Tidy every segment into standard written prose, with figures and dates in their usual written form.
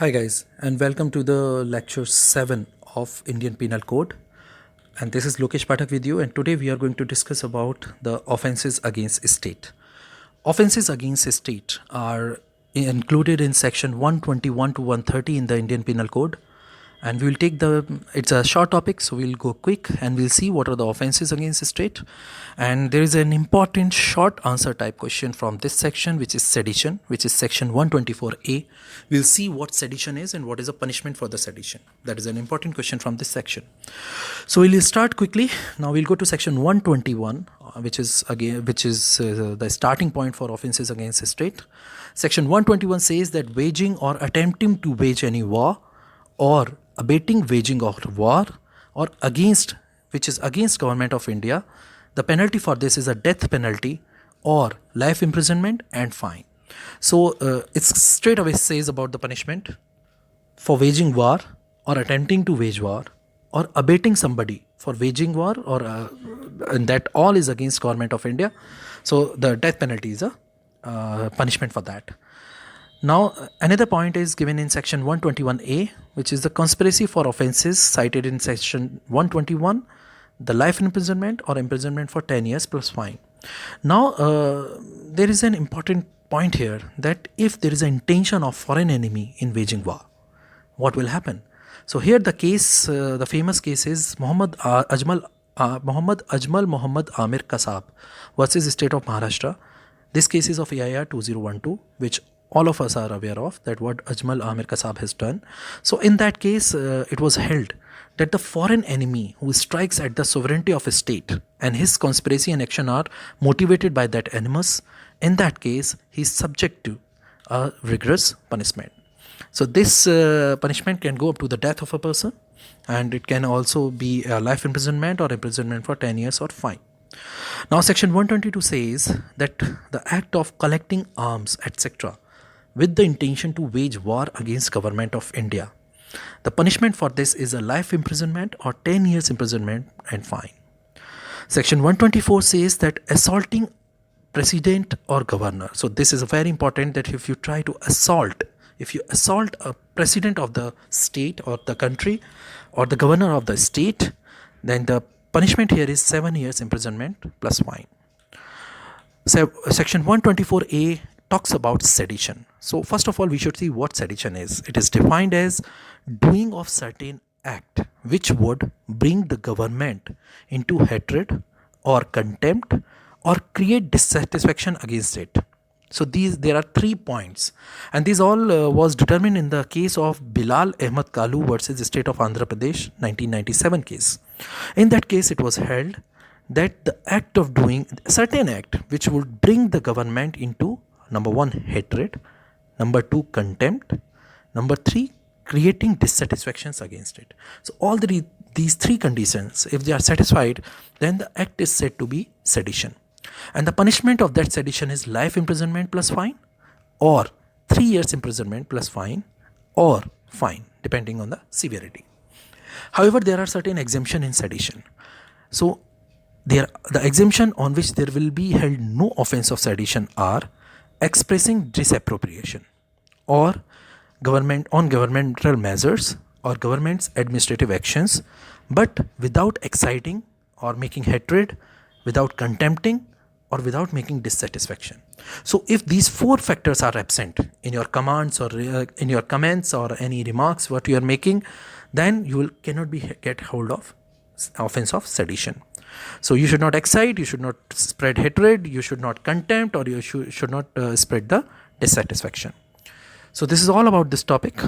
Hi guys, and welcome to the lecture 7 of Indian Penal Code. And this is Lokesh Pathak with you, and today we are going to discuss about the offenses against state. Offenses against state are included in section 121 to 130 in the Indian Penal Code. And we will take it's a short topic, so we'll go quick and we'll see what are the offenses against state. And there is an important short answer type question from this section, which is sedition, which is section 124A. We'll see what sedition is and what is the punishment for the sedition. That is an important question from this section. So we'll start quickly. Now we'll go to section 121, which is the starting point for offenses against state. Section 121 says that waging or attempting to wage any war or abating waging of war or against, which is against government of India, the penalty for this is a death penalty or life imprisonment and fine. So it straight away says about the punishment for waging war or attempting to wage war or abating somebody for waging war or and that all is against government of India. So the death penalty is a punishment for that. Now, another point is given in section 121A, which is the conspiracy for offences cited in section 121, the life imprisonment or imprisonment for 10 years plus fine. Now, there is an important point here that if there is an intention of foreign enemy in waging war, what will happen? So here the case, the famous case is Muhammad Ajmal Muhammad Amir Kasab versus State of Maharashtra. This case is of AIR 2012, which all of us are aware of, that what Ajmal Amir Kasab has done. So in that case, it was held that the foreign enemy who strikes at the sovereignty of a state and his conspiracy and action are motivated by that animus, in that case, he is subject to a rigorous punishment. So this punishment can go up to the death of a person, and it can also be a life imprisonment or imprisonment for 10 years or fine. Now section 122 says that the act of collecting arms, etc., with the intention to wage war against government of India, the punishment for this is a life imprisonment or 10 years imprisonment and fine. Section 124 says that assaulting president or governor. So this is very important, that if you try to assault, if you assault a president of the state or the country or the governor of the state, then the punishment here is 7 years imprisonment plus fine. So section 124A talks about sedition. So first of all, we should see what sedition is. It is defined as doing of certain act which would bring the government into hatred or contempt or create dissatisfaction against it. So there are 3 points, and these all was determined in the case of Bilal Ahmed Kalu versus the state of Andhra Pradesh 1997 case. In that case, it was held that the act of doing a certain act which would bring the government into number 1, hatred, number 2, contempt, number 3, creating dissatisfactions against it. So all these 3 conditions, if they are satisfied, then the act is said to be sedition. And the punishment of that sedition is life imprisonment plus fine, or 3 years imprisonment plus fine, or fine, depending on the severity. However, there are certain exemptions in sedition. So the exemption on which there will be held no offense of sedition are expressing disapprobation or governmental measures or government's administrative actions, but without exciting or making hatred, without contempting, or without making dissatisfaction. So if these 4 factors are absent in your commands or in your comments or any remarks what you are making, then you cannot get hold of offense of sedition. So you should not excite, you should not spread hatred, you should not contempt, or you should not spread the dissatisfaction. So this is all about this topic.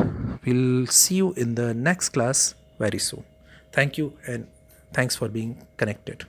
We'll see you in the next class very soon. Thank you, and thanks for being connected.